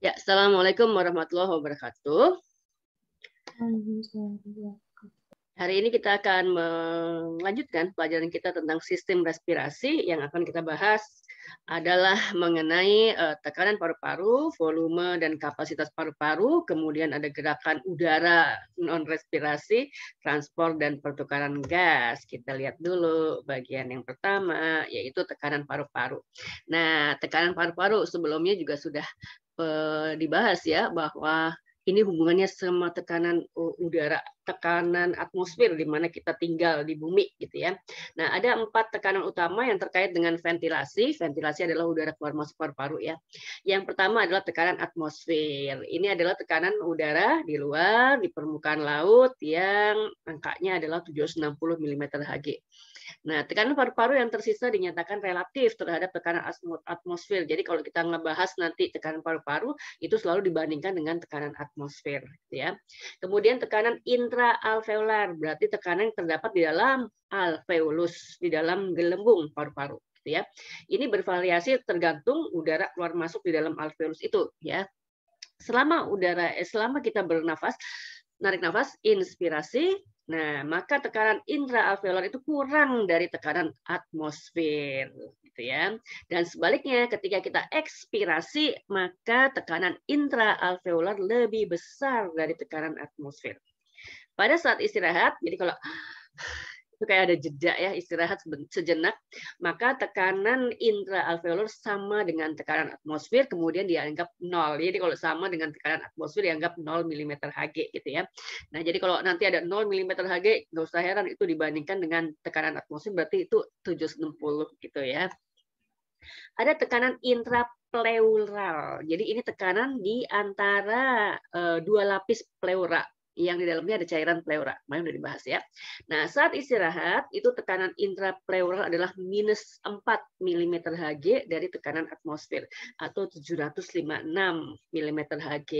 Ya, Assalamualaikum warahmatullahi wabarakatuh. Hari ini kita akan melanjutkan pelajaran kita tentang sistem respirasi. Yang akan kita bahas adalah mengenai tekanan paru-paru, volume dan kapasitas paru-paru, kemudian ada gerakan udara non-respirasi, transport dan pertukaran gas. Kita lihat dulu bagian yang pertama, yaitu tekanan paru-paru. Nah, tekanan paru-paru sebelumnya juga sudah dibahas ya, bahwa ini hubungannya sama tekanan udara, tekanan atmosfer di mana kita tinggal di bumi gitu ya. Nah, ada 4 tekanan utama yang terkait dengan ventilasi. Ventilasi adalah udara keluar masuk paru-paru ya. Yang pertama adalah tekanan atmosfer. Ini adalah tekanan udara di luar di permukaan laut yang angkanya adalah 760 mm Hg. Nah, tekanan paru-paru yang tersisa dinyatakan relatif terhadap tekanan atmosfer. Jadi kalau kita ngebahas nanti tekanan paru-paru itu selalu dibandingkan dengan tekanan atmosfer, ya. Kemudian tekanan intraalveolar, berarti tekanan yang terdapat di dalam alveolus, di dalam gelembung paru-paru, gitu ya. Ini bervariasi tergantung udara keluar masuk di dalam alveolus itu, ya. Selama kita bernafas, narik nafas, inspirasi, nah, maka tekanan intraalveolar itu kurang dari tekanan atmosfer, gitu ya. Dan sebaliknya, ketika kita ekspirasi, maka tekanan intraalveolar lebih besar dari tekanan atmosfer. Pada saat istirahat, jadi kalau itu kayak ada jeda ya, istirahat sejenak, maka tekanan intraalveolar sama dengan tekanan atmosfer, kemudian dianggap 0. Jadi kalau sama dengan tekanan atmosfer dianggap 0 mm Hg gitu ya. Nah, jadi kalau nanti ada 0 mm Hg, nggak usah heran itu dibandingkan dengan tekanan atmosfer, berarti itu 760 gitu ya. Ada tekanan intrapleural. Jadi ini tekanan di antara 2 lapis pleura yang di dalamnya ada cairan pleura. Kemarin sudah dibahas ya. Nah, saat istirahat itu tekanan intrapleural adalah minus 4 mm Hg dari tekanan atmosfer atau 756 mm Hg.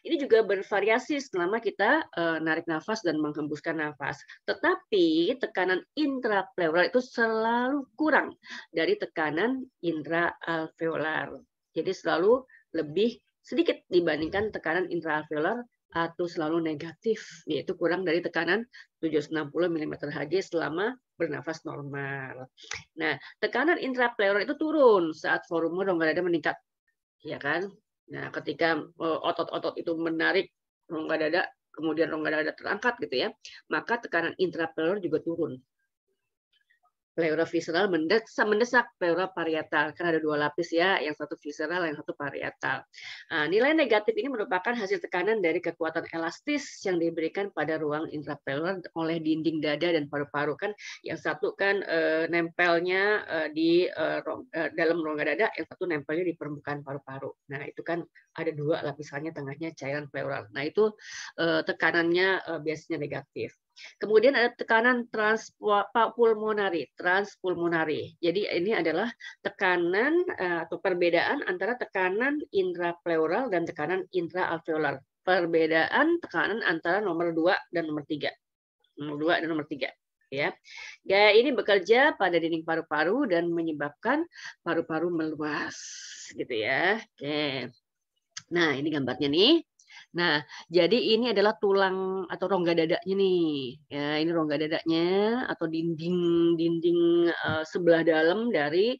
Ini juga bervariasi selama kita narik nafas dan menghembuskan nafas. Tetapi tekanan intrapleural itu selalu kurang dari tekanan intraalveolar. Jadi selalu lebih sedikit dibandingkan tekanan intraalveolar atau selalu negatif, yaitu kurang dari tekanan 760 mm Hg selama bernafas normal. Nah, tekanan intrapleural itu turun saat volume rongga dada meningkat, ya kan? Nah, ketika otot-otot itu menarik rongga dada, kemudian rongga dada terangkat gitu ya, maka tekanan intrapleural juga turun. Pleura visceral mendesak pleura parietal, kan ada 2 lapis ya, yang satu visceral, yang satu parietal. Nah, nilai negatif ini merupakan hasil tekanan dari kekuatan elastis yang diberikan pada ruang intrapleural oleh dinding dada dan paru-paru, kan yang satu kan nempelnya di dalam rongga dada, yang satu nempelnya di permukaan paru-paru. Nah, itu kan ada 2 lapisannya, tengahnya cairan pleural. Nah, itu tekanannya biasanya negatif. Kemudian ada tekanan transpulmonari. Jadi ini adalah tekanan atau perbedaan antara tekanan intrapleural dan tekanan intraalveolar. Perbedaan tekanan antara nomor 2 dan nomor 3. Nomor 2 dan nomor 3. Ya. Gaya ini bekerja pada dinding paru-paru dan menyebabkan paru-paru meluas, gitu ya. Oke. Nah, ini gambarnya nih. Nah, jadi ini adalah tulang atau rongga dadanya nih. Ya, ini rongga dadanya atau dinding sebelah dalam dari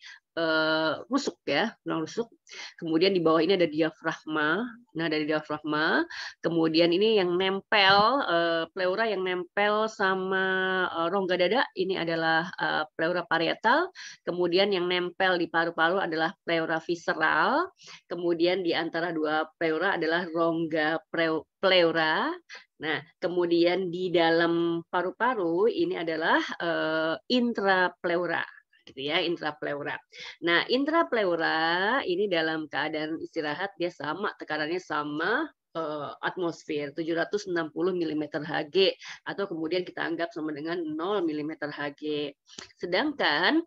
rusuk ya, tulang rusuk. Kemudian di bawah ini ada diafragma. Nah, dari diafragma, kemudian ini yang nempel pleura yang nempel sama rongga dada ini adalah pleura parietal. Kemudian yang nempel di paru-paru adalah pleura visceral. Kemudian di antara 2 pleura adalah rongga pleura. Nah, kemudian di dalam paru-paru ini adalah intrapleura, gitu ya, intrapleura. Nah, intrapleura ini dalam keadaan istirahat dia sama, tekanannya sama atmosfer 760 mm Hg atau kemudian kita anggap sama dengan 0 mm Hg. Sedangkan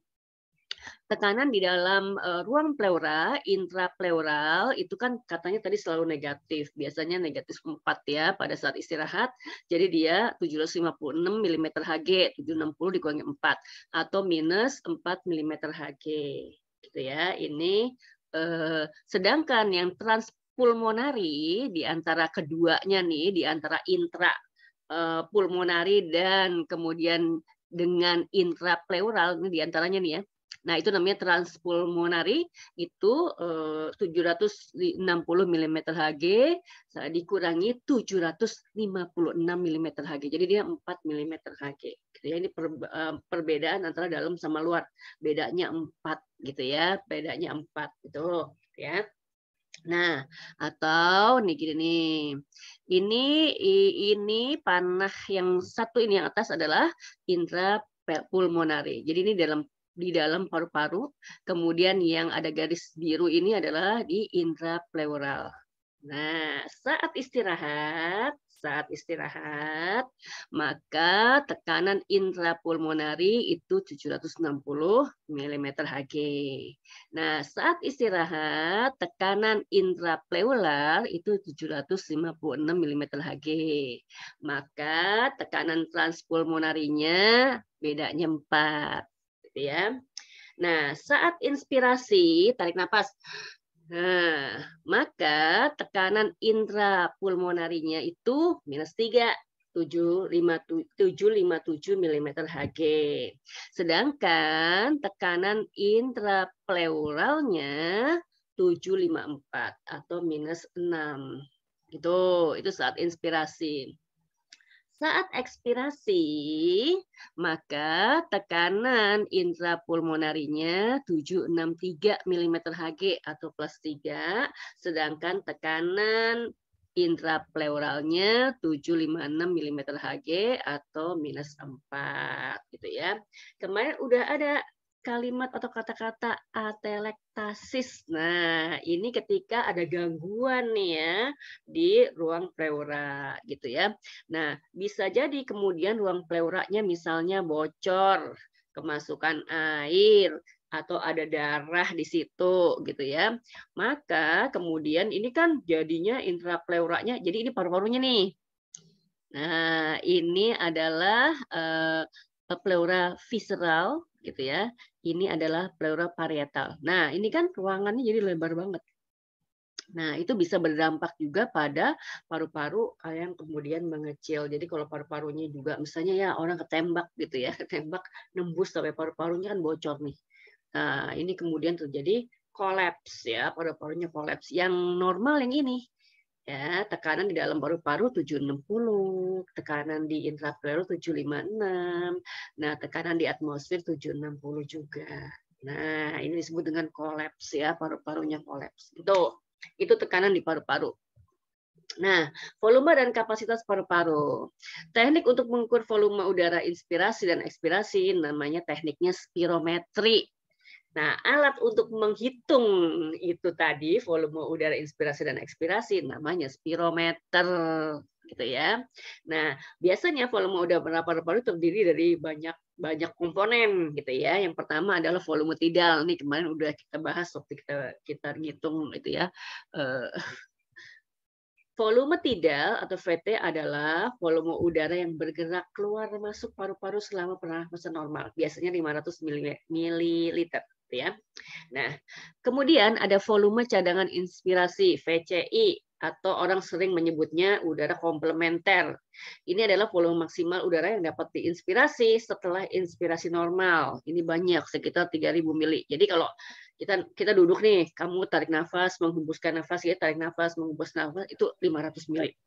tekanan di dalam ruang pleura, intrapleural, itu kan katanya tadi selalu negatif. Biasanya negatif 4 ya pada saat istirahat. Jadi dia 756 mm Hg, 760 dikurangi 4, atau minus 4 mm Hg. Gitu ya. Ini sedangkan yang pulmonari di antara keduanya nih, di antara intra pulmonari dan kemudian dengan intrapleural ini di antaranya nih ya. Nah, itu namanya transpulmonari itu 760 mm Hg dikurangi 756 mm Hg. Jadi dia 4 mm Hg. Gitu ya. Ini perbedaan antara dalam sama luar. Bedanya 4 gitu ya. Bedanya 4 gitu ya. Nah, atau nih gini nih. Ini panah yang satu ini yang atas adalah intrapulmonari. Jadi ini di dalam paru-paru. Kemudian yang ada garis biru ini adalah di intrapleural. Nah, saat istirahat, maka tekanan intrapulmonari itu 760 mm Hg. Nah, saat istirahat, tekanan intrapleural itu 756 mm Hg. Maka tekanan transpulmonarinya bedanya 4. Gitu ya. Nah, saat inspirasi, tarik napas. Nah, maka tekanan intrapulmonarinya itu -3, 757 mm Hg. Sedangkan tekanan intrapleuralnya 754 atau -6. Itu saat inspirasi. Saat ekspirasi, maka tekanan intrapulmonarinya 763 mm Hg atau +3, sedangkan tekanan intrapleuralnya 756 mm Hg atau -4 gitu ya. Kemarin udah ada kalimat atau kata-kata atelektasis. Nah, ini ketika ada gangguan nih ya di ruang pleura gitu ya. Nah, bisa jadi kemudian ruang pleuranya misalnya bocor, kemasukan air, atau ada darah di situ gitu ya. Maka kemudian ini kan jadinya intrapleuranya, jadi ini paru-parunya nih. Nah, ini adalah pleura visceral gitu ya. Ini adalah pleura parietal. Nah, ini kan ruangannya jadi lebar banget. Nah, itu bisa berdampak juga pada paru-paru yang kemudian mengecil. Jadi kalau paru-parunya juga misalnya ya orang ketembak gitu ya, ketembak nembus sampai paru-parunya kan bocor nih. Nah, ini kemudian terjadi kolaps ya, paru-parunya kolaps. Yang normal yang ini. Ya, tekanan di dalam paru-paru 760, tekanan di intrapleural 756. Nah, tekanan di atmosfer 760 juga. Nah, ini disebut dengan kolaps ya, paru-parunya kolaps. Itu tekanan di paru-paru. Nah, volume dan kapasitas paru-paru. Teknik untuk mengukur volume udara inspirasi dan ekspirasi namanya tekniknya spirometri. Nah, alat untuk menghitung itu tadi volume udara inspirasi dan ekspirasi namanya spirometer gitu ya. Nah, biasanya volume udara paru-paru terdiri dari banyak komponen gitu ya. Yang pertama adalah volume tidal. Ini kemarin udah kita bahas waktu kita ngitung itu ya. Volume tidal atau VT adalah volume udara yang bergerak keluar masuk paru-paru selama pernafasan normal, biasanya 500 ml ya. Nah, kemudian ada volume cadangan inspirasi VCI atau orang sering menyebutnya udara komplementer. Ini adalah volume maksimal udara yang dapat diinspirasi setelah inspirasi normal. Ini banyak, sekitar 3000 mili. Jadi kalau kita duduk nih, kamu tarik nafas, menghembuskan nafas, ya tarik nafas, menghembuskan nafas, itu 500 mili.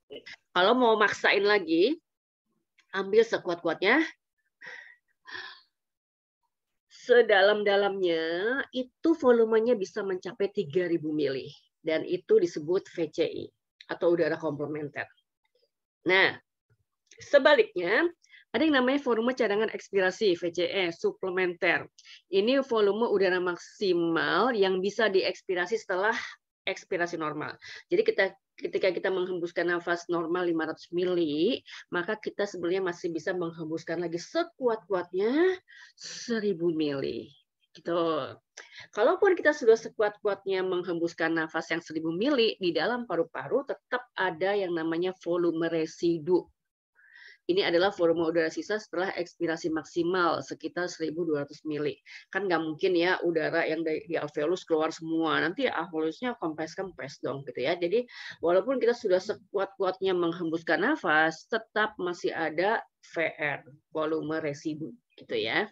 Kalau mau maksain lagi, ambil sekuat-kuatnya, sedalam-dalamnya, itu volumenya bisa mencapai 3000 mili. Dan itu disebut VCI, atau udara komplementer. Nah, sebaliknya, ada yang namanya volume cadangan ekspirasi, VCE, suplementer. Ini volume udara maksimal yang bisa diekspirasi setelah ekspirasi normal. Jadi ketika kita menghembuskan nafas normal 500 mili, maka kita sebenarnya masih bisa menghembuskan lagi sekuat-kuatnya 1000 mili. Gitu. Kalaupun kita sudah sekuat-kuatnya menghembuskan nafas yang 1000 mili, di dalam paru-paru tetap ada yang namanya volume residu. ini adalah volume udara sisa setelah ekspirasi maksimal sekitar 1.200 mili. Kan nggak mungkin ya udara yang di alveolus keluar semua. Nanti alveolusnya kempes-kempes dong gitu ya. Jadi walaupun kita sudah sekuat-kuatnya menghembuskan nafas, tetap masih ada VR, volume residu gitu ya.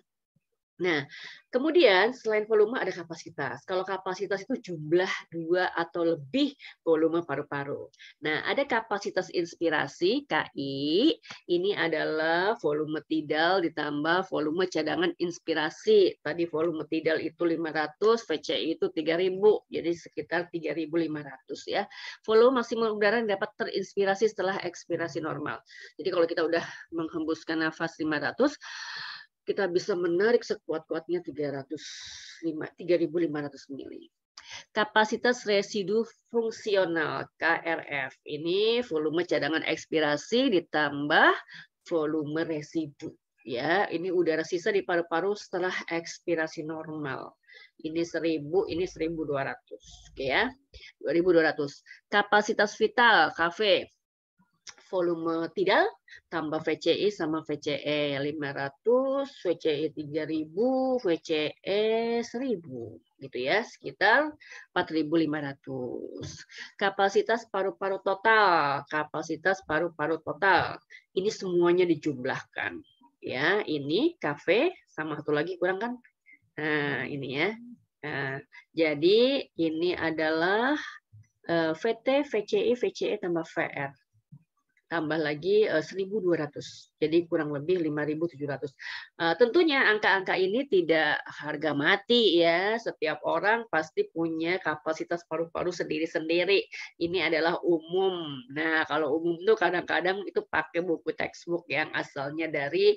Nah, kemudian selain volume ada kapasitas. Kalau kapasitas itu jumlah 2 atau lebih volume paru-paru. Nah, ada kapasitas inspirasi, KI. Ini adalah volume tidal ditambah volume cadangan inspirasi. Tadi volume tidal itu 500, VCI itu 3.000. Jadi sekitar 3.500 ya. Volume maksimum udara yang dapat terinspirasi setelah ekspirasi normal. Jadi kalau kita udah menghembuskan nafas 500, kita bisa menarik sekuat-kuatnya 3.500 mili. Kapasitas residu fungsional KRF ini volume cadangan ekspirasi ditambah volume residu. Ya, ini udara sisa di paru-paru setelah ekspirasi normal. Ini 1.000, ini 1.200. Oke ya, 2.200. Kapasitas vital KV. Volume tidal tambah VCI sama VCE 500, VCE 3.000, VCE 1.000 gitu ya, sekitar 4.500. Kapasitas paru-paru total, ini semuanya dijumlahkan ya. Ini KV sama satu lagi kurang kan? Nah, ini ya. Nah, jadi ini adalah VT, VCI, VCE tambah VR. Tambah lagi 1.200, jadi kurang lebih 5.700. Tentunya angka-angka ini tidak harga mati ya, setiap orang pasti punya kapasitas paru-paru sendiri-sendiri. Ini adalah umum. Nah, kalau umum itu kadang-kadang itu pakai buku textbook yang asalnya dari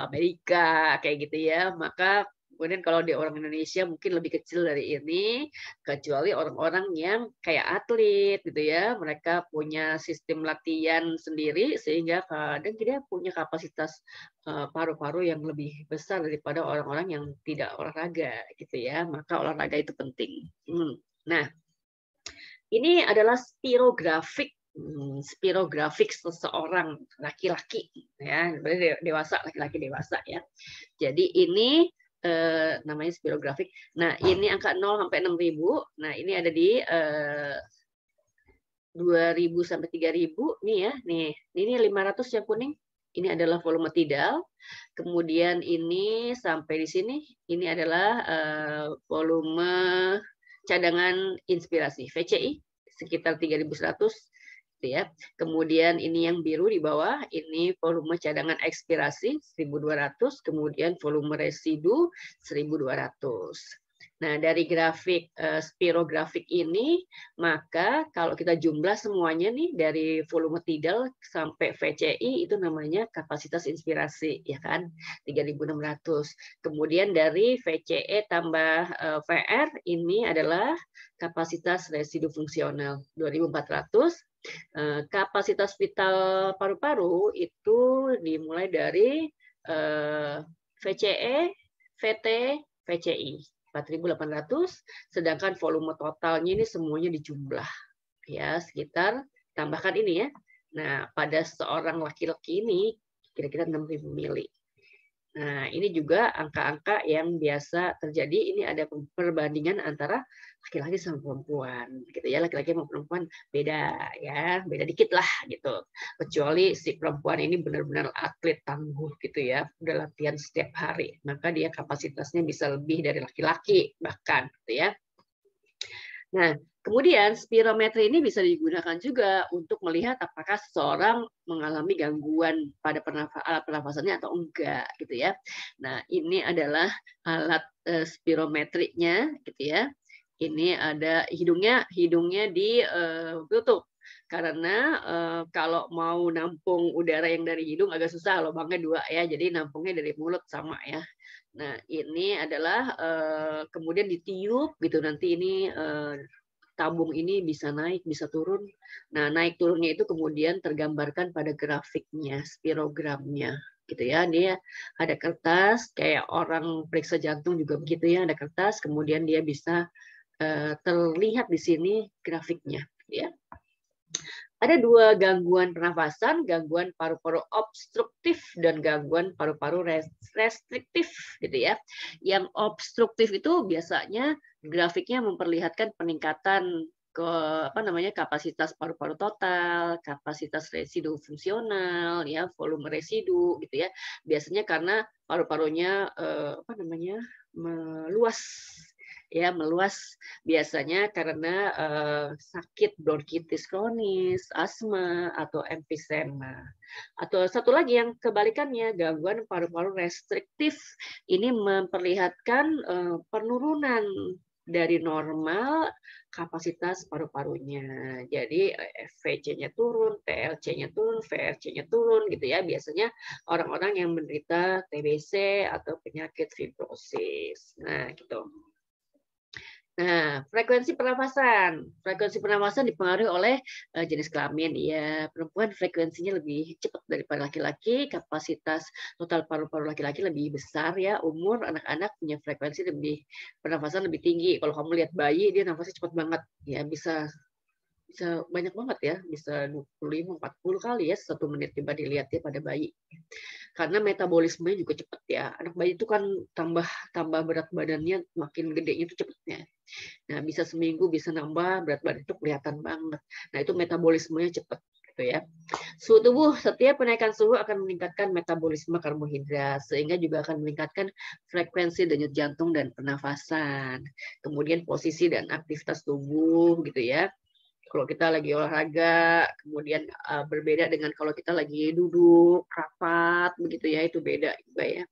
Amerika kayak gitu ya, maka kemudian kalau di orang Indonesia mungkin lebih kecil dari ini, kecuali orang-orang yang kayak atlet gitu ya, mereka punya sistem latihan sendiri sehingga kadang dia punya kapasitas paru-paru yang lebih besar daripada orang-orang yang tidak olahraga gitu ya, maka olahraga itu penting. Nah, ini adalah spirografik seseorang laki-laki ya, dewasa, laki-laki dewasa ya. Jadi ini namanya spirografik. Nah, ini angka 0 sampai 6.000. Nah, ini ada di 2.000 sampai 3.000 nih ya. Nih, ini 500 yang kuning. Ini adalah volume tidal. Kemudian ini sampai di sini, ini adalah volume cadangan inspirasi, VCI sekitar 3.100. Ya. Kemudian ini yang biru di bawah, ini volume cadangan ekspirasi 1.200, kemudian volume residu 1.200. Nah, dari grafik spirografik ini, maka kalau kita jumlah semuanya nih dari volume tidal sampai VCI itu namanya kapasitas inspirasi, ya kan? 3.600. Kemudian dari VCE tambah VR ini adalah kapasitas residu fungsional 2.400. Kapasitas vital paru-paru itu dimulai dari VCE, VT, VCI 4.800, sedangkan volume totalnya ini semuanya dijumlah ya, sekitar tambahkan ini ya. Nah, pada seorang laki-laki ini kira-kira 6.000 mili. Nah, ini juga angka-angka yang biasa terjadi. Ini ada perbandingan antara laki-laki sama perempuan, gitu ya. Laki-laki sama perempuan beda, ya, beda dikit lah, gitu. Kecuali si perempuan ini benar-benar atlet tangguh, gitu ya, udah latihan setiap hari, maka dia kapasitasnya bisa lebih dari laki-laki bahkan, gitu ya. Nah, kemudian spirometri ini bisa digunakan juga untuk melihat apakah seseorang mengalami gangguan pada alat pernafasannya atau enggak, gitu ya. Nah, ini adalah alat spirometrinya, gitu ya. Ini ada hidungnya ditutup. Karena kalau mau nampung udara yang dari hidung agak susah, lubangnya 2 ya, jadi nampungnya dari mulut sama ya. Nah, ini adalah kemudian ditiup gitu, nanti ini tabung ini bisa naik, bisa turun. Nah, naik turunnya itu kemudian tergambarkan pada grafiknya, spirogramnya gitu ya. Dia ada kertas kayak orang periksa jantung juga begitu ya, ada kertas kemudian dia bisa terlihat di sini grafiknya ya. Ada dua gangguan pernafasan, gangguan paru-paru obstruktif dan gangguan paru-paru restriktif, gitu ya. Yang obstruktif itu biasanya grafiknya memperlihatkan peningkatan ke kapasitas paru-paru total, kapasitas residu fungsional, ya, volume residu, gitu ya. Biasanya karena paru-parunya meluas, ya, meluas biasanya karena sakit bronkitis kronis, asma, atau emfisema. Atau satu lagi yang kebalikannya, gangguan paru-paru restriktif. Ini memperlihatkan penurunan dari normal kapasitas paru-parunya. Jadi FVC-nya turun, TLC-nya turun, VRC-nya turun, gitu ya. Biasanya orang-orang yang menderita TBC atau penyakit fibrosis. Nah, gitu. Nah, frekuensi pernafasan. Frekuensi pernafasan dipengaruhi oleh jenis kelamin. Ya, perempuan frekuensinya lebih cepat daripada laki-laki, kapasitas total paru-paru laki-laki lebih besar, ya. Umur anak-anak punya frekuensi pernafasan lebih tinggi. Kalau kamu lihat bayi, dia nafasnya cepat banget. Ya, bisa banyak banget, ya, bisa 25-40 kali, ya, 1 menit coba dilihat ya pada bayi. Karena metabolismenya juga cepat, ya. Anak bayi itu kan tambah berat badannya, makin gedenya itu cepatnya. Nah, bisa seminggu bisa nambah berat badan itu kelihatan banget. Nah, itu metabolismenya cepat, gitu ya. Suhu tubuh, setiap kenaikan suhu akan meningkatkan metabolisme karbohidrat, sehingga juga akan meningkatkan frekuensi denyut jantung dan pernafasan. Kemudian posisi dan aktivitas tubuh, gitu ya. Kalau kita lagi olahraga, kemudian berbeda dengan kalau kita lagi duduk rapat, begitu ya, itu beda juga, ya.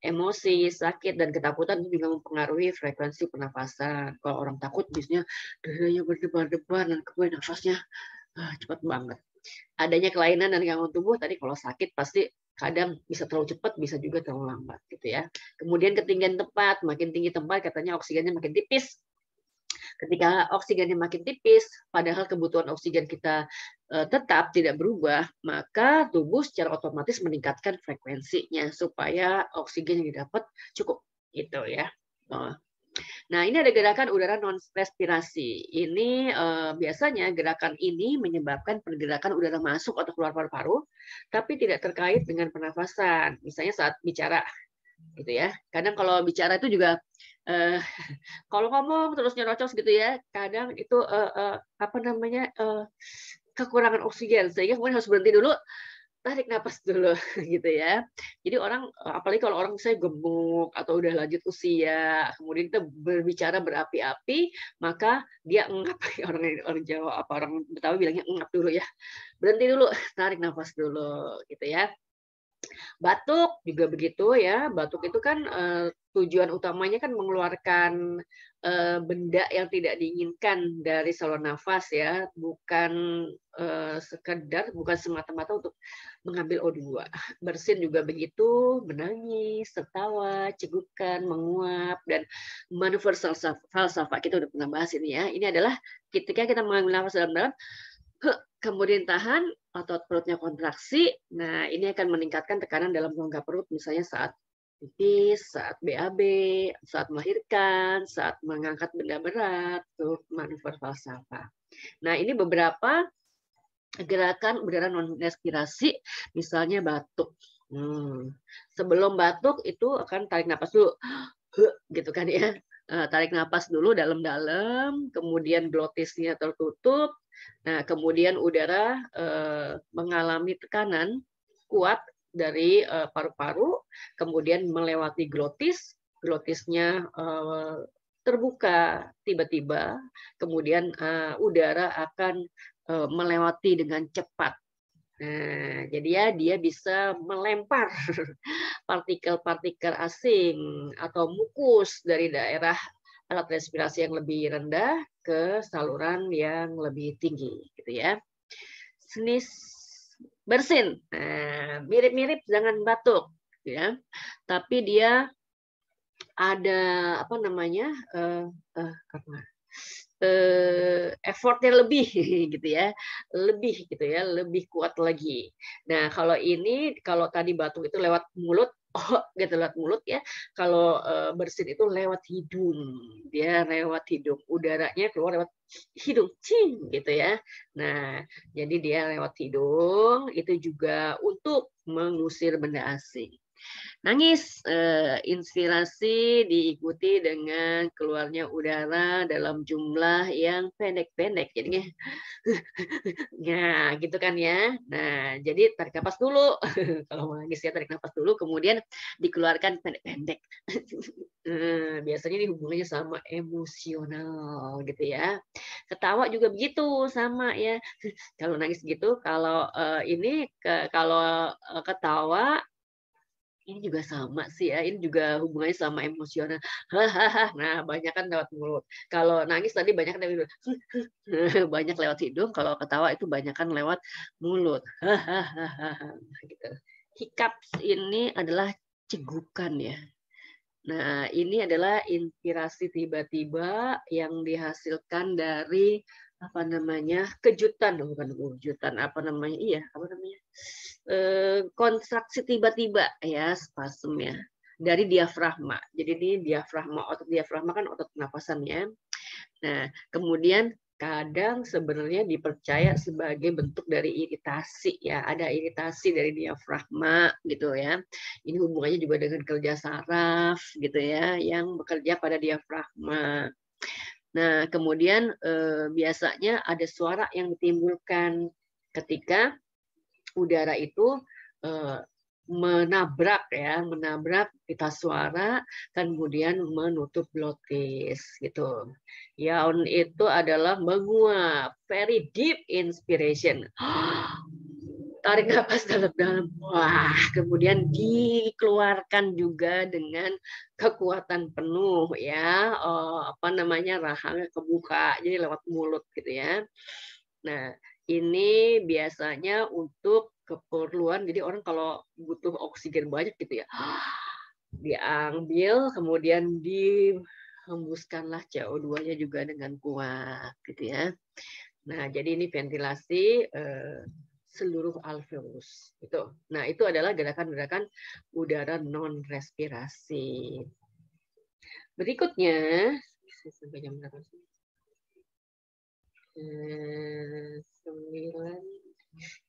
Emosi, sakit, dan ketakutan itu juga mempengaruhi frekuensi pernafasan. Kalau orang takut biasanya dadanya berdebar-debar dan kemudian nafasnya cepat banget. Adanya kelainan dan gangguan tubuh tadi, kalau sakit pasti kadang bisa terlalu cepat, bisa juga terlalu lambat, gitu ya. Kemudian ketinggian tempat, makin tinggi tempat katanya oksigennya makin tipis. Ketika oksigennya makin tipis, padahal kebutuhan oksigen kita tetap tidak berubah, maka tubuh secara otomatis meningkatkan frekuensinya supaya oksigen yang didapat cukup, gitu ya. Nah, ini ada gerakan udara non respirasi. Ini biasanya gerakan ini menyebabkan pergerakan udara masuk atau keluar paru-paru, tapi tidak terkait dengan pernafasan. Misalnya saat bicara, gitu ya. Kadang kalau bicara itu juga kalau ngomong terus nyerocos gitu ya, kadang itu kekurangan oksigen sehingga kemudian harus berhenti dulu, tarik napas dulu gitu ya. Jadi orang apalagi kalau orang misalnya gemuk atau udah lanjut usia, kemudian kita berbicara berapi-api, maka dia engap, orang Jawa apa orang Betawi bilangnya engap dulu ya. Berhenti dulu, tarik nafas dulu gitu ya. Batuk juga begitu ya. Batuk itu kan tujuan utamanya kan mengeluarkan benda yang tidak diinginkan dari saluran nafas ya, bukan bukan semata-mata untuk mengambil O2. Bersin juga begitu, menangis, tertawa, cegukan, menguap, dan manuver falsafah. Kita udah pernah bahas ini ya. Ini adalah ketika kita mengambil nafas dalam-dalam, kemudian tahan, otot perutnya kontraksi. Nah, ini akan meningkatkan tekanan dalam rongga perut, misalnya saat pipis, saat BAB, saat melahirkan, saat mengangkat benda berat, tuh manuver falsafah. Nah, ini beberapa gerakan udara non respirasi, misalnya batuk. Sebelum batuk itu akan tarik napas dulu, gitu kan ya. Tarik napas dulu dalam-dalam, kemudian glotisnya tertutup. Nah, kemudian udara mengalami tekanan kuat dari paru-paru, kemudian melewati glotis, glotisnya terbuka tiba-tiba, kemudian udara akan melewati dengan cepat. Nah, jadi ya dia bisa melempar partikel-partikel asing atau mukus dari daerah alat respirasi yang lebih rendah ke saluran yang lebih tinggi, gitu ya. Bersin, mirip-mirip dengan batuk, ya. Tapi dia ada effortnya lebih gitu ya, lebih kuat lagi. Nah, kalau tadi batuk itu lewat mulut, oh gitu lewat mulut ya. Kalau bersin itu lewat hidung, dia lewat hidung, udaranya keluar lewat hidung, cing gitu ya. Nah, jadi dia lewat hidung itu juga untuk mengusir benda asing. Nangis, inspirasi diikuti dengan keluarnya udara dalam jumlah yang pendek-pendek. Jadinya ya, gitu kan ya. Nah, jadi tarik nafas dulu. Kalau mau nangis ya tarik nafas dulu, kemudian dikeluarkan pendek-pendek. Biasanya ini hubungannya sama emosional gitu ya. Ketawa juga begitu, sama ya. Kalau nangis gitu, kalau kalau ketawa ini juga sama sih ya, ini juga hubungannya sama emosional. Hahaha. Nah, banyak kan lewat mulut. Kalau nangis tadi banyak dari mulut. Banyak lewat hidung, kalau ketawa itu banyak kan lewat mulut. Hahaha. Gitu. Hiccups ini adalah cegukan ya. Nah, ini adalah inspirasi tiba-tiba yang dihasilkan dari apa namanya kejutan, bukan kejutan, apa namanya, iya, apa namanya, kontraksi tiba-tiba ya, spasm ya, dari diafragma. Jadi ini diafragma, otot diafragma kan otot pernapasannya. Nah, kemudian kadang sebenarnya dipercaya sebagai bentuk dari iritasi ya, ada iritasi dari diafragma gitu ya. Ini hubungannya juga dengan kerja saraf gitu ya, yang bekerja pada diafragma. Nah, kemudian biasanya ada suara yang ditimbulkan ketika udara itu menabrak pita suara, kemudian menutup glotis gitu. Yaun itu adalah menguap, very deep inspiration. Tarik nafas dalam-dalam, wah, kemudian dikeluarkan juga dengan kekuatan penuh ya, apa namanya, rahangnya kebuka, jadi lewat mulut gitu ya. Nah, ini biasanya untuk keperluan, jadi orang kalau butuh oksigen banyak gitu ya, diambil, kemudian dihembuskanlah CO2-nya juga dengan kuat gitu ya. Nah, jadi ini ventilasi seluruh alveolus itu. Nah, itu adalah gerakan-gerakan udara non respirasi. Berikutnya sampai jam berapa sih?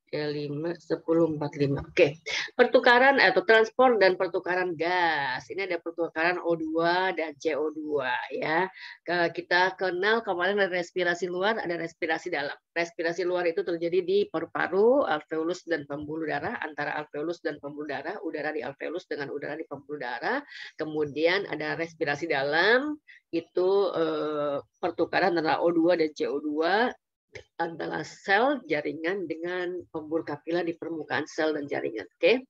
10.45. Oke. Pertukaran atau transport dan pertukaran gas. Ini ada pertukaran O2 dan CO2 ya. Kita kenal kemarin ada respirasi luar, ada respirasi dalam. Respirasi luar itu terjadi di paru-paru, alveolus dan pembuluh darah, antara alveolus dan pembuluh darah, udara di alveolus dengan udara di pembuluh darah. Kemudian ada respirasi dalam, itu pertukaran antara O2 dan CO2 antara sel jaringan dengan pembuluh kapiler di permukaan sel dan jaringan. Oke.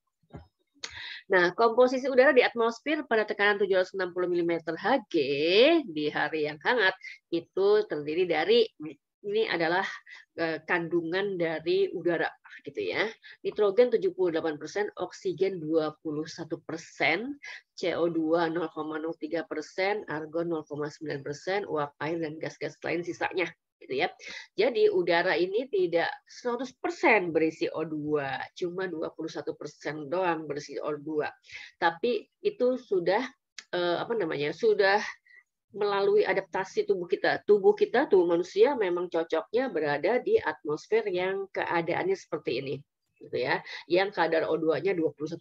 Nah, komposisi udara di atmosfer pada tekanan 760 mm Hg di hari yang hangat itu terdiri dari, ini adalah kandungan dari udara gitu ya. Nitrogen 78%, oksigen 21%, CO2 0,03%, argon 0,9%, uap air dan gas-gas lain sisanya gitu ya. Jadi udara ini tidak 100% berisi O2, cuma 21% doang berisi O2. Tapi itu sudah sudah melalui adaptasi tubuh kita. Tubuh manusia memang cocoknya berada di atmosfer yang keadaannya seperti ini gitu ya. Yang kadar O2-nya 21%.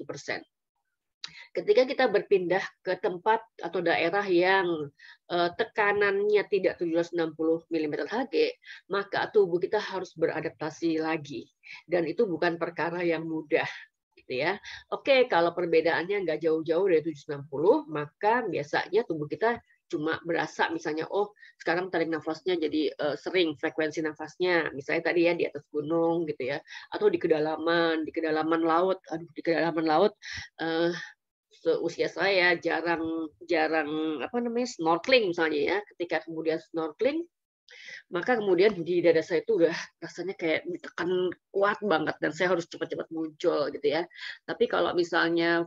Ketika kita berpindah ke tempat atau daerah yang tekanannya tidak 760 mm Hg, maka tubuh kita harus beradaptasi lagi. Dan itu bukan perkara yang mudah. Gitu ya. Oke, kalau perbedaannya nggak jauh-jauh dari 760, maka biasanya tubuh kita cuma berasa misalnya, oh sekarang tarik nafasnya jadi sering, frekuensi nafasnya misalnya tadi ya di atas gunung gitu ya, atau di kedalaman laut, di kedalaman laut seusia saya jarang snorkeling misalnya ya, ketika kemudian snorkeling maka kemudian di dada saya itu udah rasanya kayak ditekan kuat banget dan saya harus cepat-cepat muncul gitu ya. Tapi kalau misalnya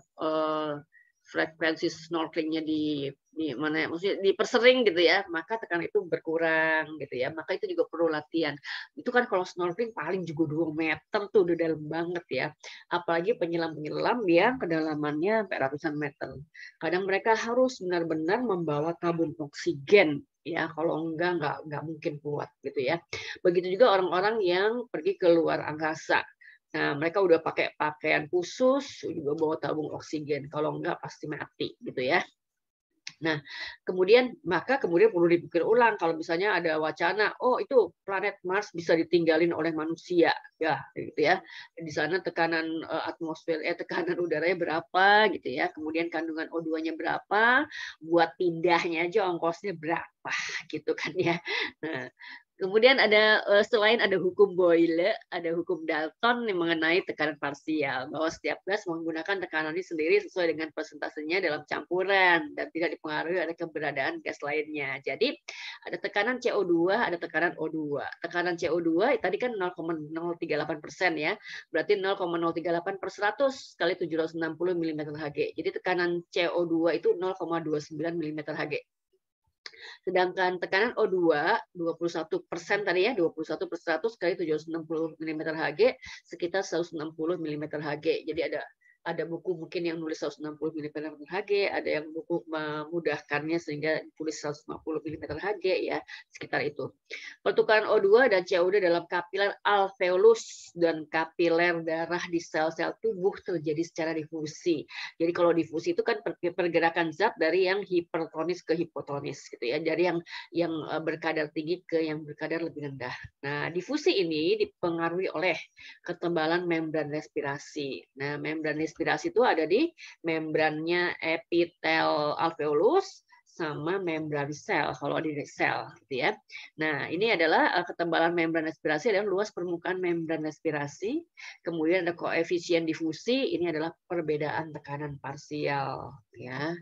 frekuensi snorkelingnya di mana ya, maksudnya dipersering gitu ya, maka tekanan itu berkurang gitu ya. Maka itu juga perlu latihan. Itu kan kalau snorkeling paling juga 2 meter tuh udah dalam banget ya. Apalagi penyelam-penyelam yang kedalamannya sampai ratusan meter. Kadang mereka harus benar-benar membawa tabung oksigen ya, kalau enggak mungkin kuat gitu ya. Begitu juga orang-orang yang pergi ke luar angkasa. Nah, mereka udah pakai pakaian khusus, juga bawa tabung oksigen. Kalau enggak pasti mati gitu ya. Nah, kemudian perlu dipikir ulang kalau misalnya ada wacana, oh itu planet Mars bisa ditinggalin oleh manusia, ya gitu ya. Di sana tekanan tekanan udaranya berapa gitu ya. Kemudian kandungan O2-nya berapa, buat pindahnya aja ongkosnya berapa gitu kan ya. Nah, kemudian ada selain ada hukum Boyle, ada hukum Dalton yang mengenai tekanan parsial, bahwa setiap gas menggunakan tekanannya sendiri sesuai dengan persentasenya dalam campuran dan tidak dipengaruhi oleh keberadaan gas lainnya. Jadi ada tekanan CO2, ada tekanan O2. Tekanan CO2 tadi kan 0,038% ya, berarti 0,038 per 100 kali 760 mm Hg. Jadi tekanan CO2 itu 0,29 mm Hg. Sedangkan tekanan O2 21% tadi ya, 21 per 100 kali 760 mm Hg sekitar 160 mm Hg. Jadi ada buku mungkin yang nulis 160 mm Hg, ada yang buku memudahkannya sehingga tulis 150 mm Hg ya, sekitar itu. Pertukaran O2 dan CO2 dalam kapiler alveolus dan kapiler darah di sel-sel tubuh terjadi secara difusi. Jadi kalau difusi itu kan pergerakan zat dari yang hipertonis ke hipotonis gitu ya, dari yang berkadar tinggi ke yang berkadar lebih rendah. Nah, difusi ini dipengaruhi oleh ketebalan membran respirasi. Nah, membran respirasi itu ada di membrannya epitel alveolus sama membran sel kalau di sel gitu ya. Nah, ini adalah ketebalan membran respirasi dan luas permukaan membran respirasi. Kemudian ada koefisien difusi, ini adalah perbedaan tekanan parsial ya.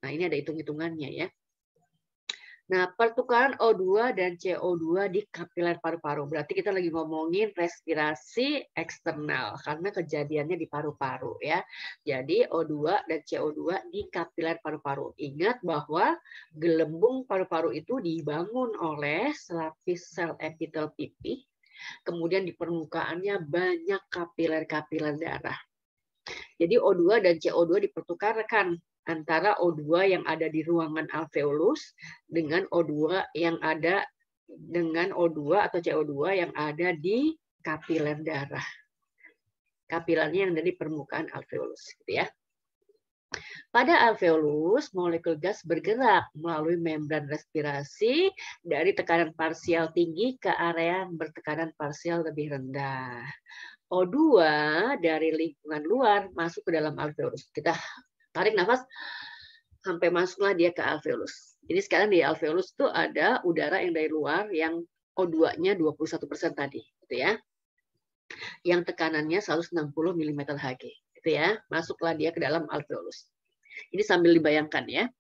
Nah, ini ada hitung-hitungannya ya. Nah, pertukaran O2 dan CO2 di kapiler paru-paru. Berarti kita lagi ngomongin respirasi eksternal karena kejadiannya di paru-paru ya. Jadi O2 dan CO2 di kapiler paru-paru. Ingat bahwa gelembung paru-paru itu dibangun oleh selapis sel epitel pipih. Kemudian di permukaannya banyak kapiler-kapiler darah. Jadi O2 dan CO2 dipertukarkan antara O2 yang ada di ruangan alveolus dengan O2 yang ada dengan O2 atau CO2 yang ada di kapiler darah. Kapilernya yang ada di permukaan alveolus gitu ya. Pada alveolus, molekul gas bergerak melalui membran respirasi dari tekanan parsial tinggi ke area bertekanan parsial lebih rendah. O2 dari lingkungan luar masuk ke dalam alveolus. Kita tarik nafas sampai masuklah dia ke alveolus. Jadi sekarang di alveolus itu ada udara yang dari luar yang O2-nya 21% tadi, gitu ya. Yang tekanannya 160 mm Hg, gitu ya. Masuklah dia ke dalam alveolus. Ini sambil dibayangkan ya.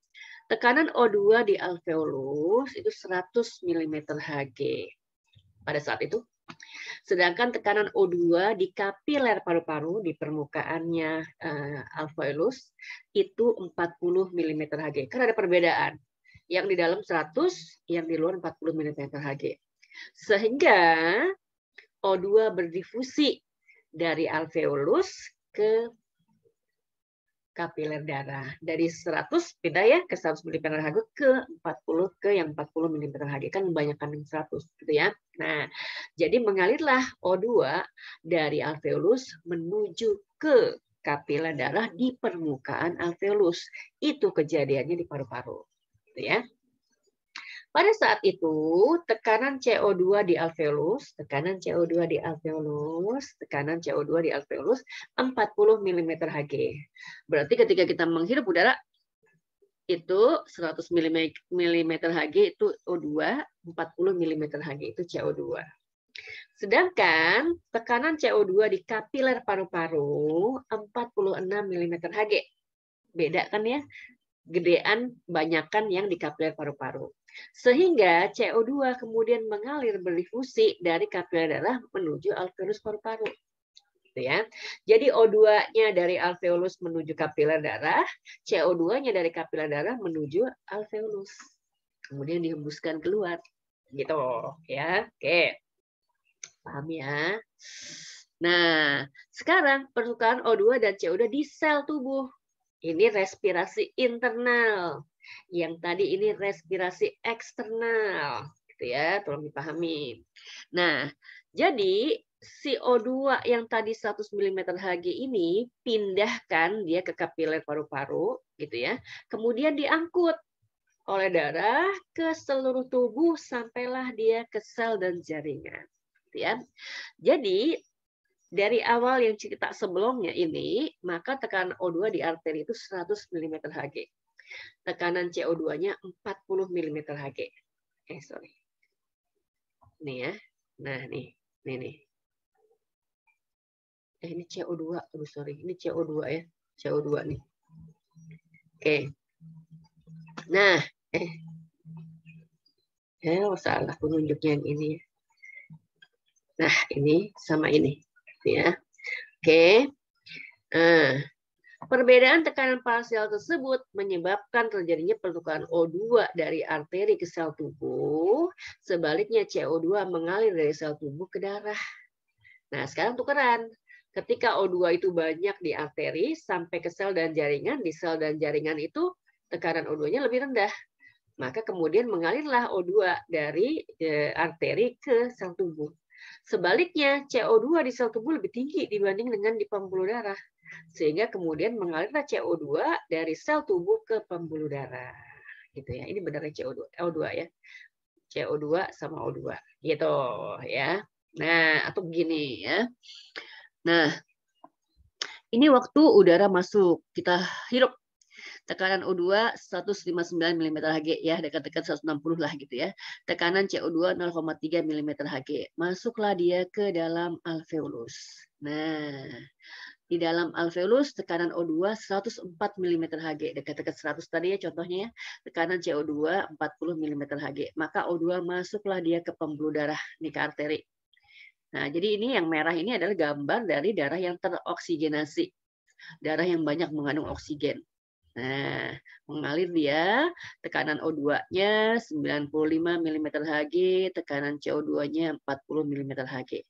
Tekanan O2 di alveolus itu 100 mm Hg pada saat itu. Sedangkan tekanan O2 di kapiler paru-paru di permukaannya alveolus itu 40 mm Hg. Kan ada perbedaan. Yang di dalam 100, yang di luar 40 mm Hg. Sehingga O2 berdifusi dari alveolus ke kapiler darah. Dari 100 pindah ya ke 100 mm Hg ke 40 ke yang 40 mm Hg. Kan membanyakan yang 100 gitu ya. Nah, jadi mengalirlah O2 dari alveolus menuju ke kapiler darah di permukaan alveolus. Itu kejadiannya di paru-paru. Gitu ya. Pada saat itu, tekanan CO2 di alveolus, tekanan CO2 di alveolus, tekanan CO2 di alveolus 40 mm Hg. Berarti ketika kita menghirup udara itu 100 mm Hg itu O2, 40 mm Hg itu CO2. Sedangkan tekanan CO2 di kapiler paru-paru 46 mm Hg. Beda kan ya? Gedean banyakan yang di kapiler paru-paru. Sehingga CO2 kemudian mengalir berdifusi dari kapiler darah menuju alveolus paru-paru. Gitu ya. Jadi O2-nya dari alveolus menuju kapiler darah, CO2-nya dari kapiler darah menuju alveolus. Kemudian dihembuskan keluar. Gitu ya. Oke. Paham ya? Nah, sekarang pertukaran O2 dan CO2 di sel tubuh. Ini respirasi internal. Yang tadi ini respirasi eksternal. Gitu ya, tolong dipahami. Nah, jadi CO2 yang tadi 100 mm Hg ini pindahkan dia ke kapiler paru-paru gitu ya. Kemudian diangkut oleh darah ke seluruh tubuh sampailah dia ke sel dan jaringan. Gitu ya. Jadi dari awal yang cerita sebelumnya ini, maka tekanan O2 di arteri itu 100 mm Hg. Tekanan CO2-nya 40 mm Hg. Sorry. Nih ya. Nah, nih. Nih. Ini CO2. Aduh, sorry. Ini CO2 ya. CO2 nih. Oke. Nah, salah penunjuknya yang ini. Nah, ini sama ini. Ya. Oke. Nah, perbedaan tekanan parsial tersebut menyebabkan terjadinya pertukaran O2 dari arteri ke sel tubuh, sebaliknya CO2 mengalir dari sel tubuh ke darah. Nah, sekarang tukeran. Ketika O2 itu banyak di arteri sampai ke sel dan jaringan, di sel dan jaringan itu tekanan O2-nya lebih rendah. Maka kemudian mengalirlah O2 dari arteri ke sel tubuh. Sebaliknya, CO2 di sel tubuh lebih tinggi dibanding dengan di pembuluh darah. Sehingga kemudian mengalirlah CO2 dari sel tubuh ke pembuluh darah. Gitu ya. Ini benarnya O2 ya. CO2 sama O2. Gitu ya. Nah, atau begini ya. Nah, ini waktu udara masuk, kita hirup. Tekanan O2 159 mm Hg ya, dekat-dekat 160 lah gitu ya. Tekanan CO2 0,3 mm Hg. Masuklah dia ke dalam alveolus. Nah, di dalam alveolus tekanan O2 104 mm Hg, dekat-dekat 100 tadi ya contohnya ya. Tekanan CO2 40 mm Hg. Maka O2 masuklah dia ke pembuluh darah, nih ke arteri. Nah, jadi ini yang merah ini adalah gambar dari darah yang teroksigenasi. Darah yang banyak mengandung oksigen. Nah, mengalir dia, tekanan O2-nya 95 mm Hg, tekanan CO2-nya 40 mm Hg.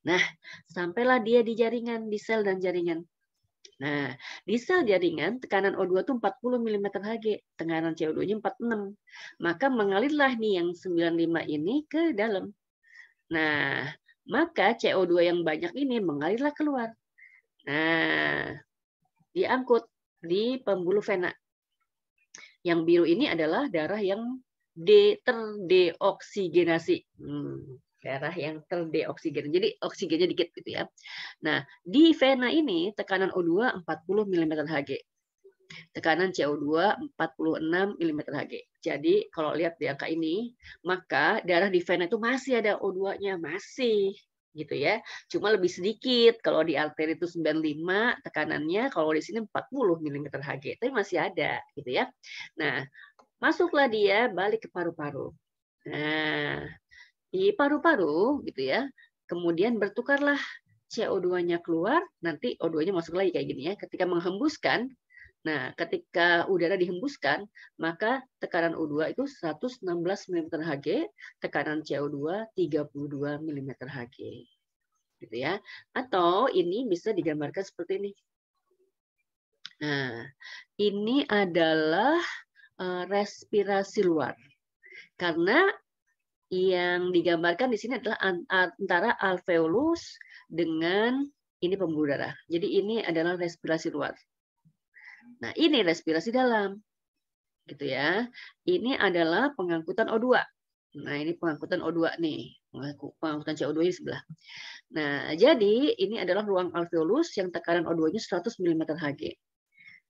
Nah, sampailah dia di jaringan, di sel dan jaringan. Nah, di sel jaringan tekanan O2 itu 40 mm Hg, tekanan CO2-nya 46. Maka mengalirlah nih yang 95 ini ke dalam. Nah, maka CO2 yang banyak ini mengalirlah keluar. Nah, diangkut di pembuluh vena. Yang biru ini adalah darah yang terdeoksigenasi. Darah yang terdeoksigenasi. Jadi oksigennya dikit gitu ya. Nah, di vena ini tekanan O2 40 mm Hg. Tekanan CO2 46 mm Hg. Jadi kalau lihat di angka ini, maka darah di vena itu masih ada O2-nya, masih gitu ya. Cuma lebih sedikit. Kalau di arteri itu 95 tekanannya, kalau di sini 40 mm Hg. Tapi masih ada gitu ya. Nah, masuklah dia balik ke paru-paru. Nah, di paru-paru gitu ya. Kemudian bertukarlah CO2-nya keluar, nanti O2-nya masuk lagi kayak gini ya. Ketika menghembuskan, nah, ketika udara dihembuskan, maka tekanan O2 itu 116 mm Hg, tekanan CO2 32 mm Hg. Gitu ya. Atau ini bisa digambarkan seperti ini. Nah, ini adalah respirasi luar. Karena yang digambarkan di sini adalah antara alveolus dengan ini pembuluh darah. Jadi ini adalah respirasi luar. Nah, ini respirasi dalam. Gitu ya. Ini adalah pengangkutan O2. Nah, ini pengangkutan O2 nih. Pengangkutan CO2 di sebelah. Nah, jadi ini adalah ruang alveolus yang tekanan O2-nya 100 mm Hg.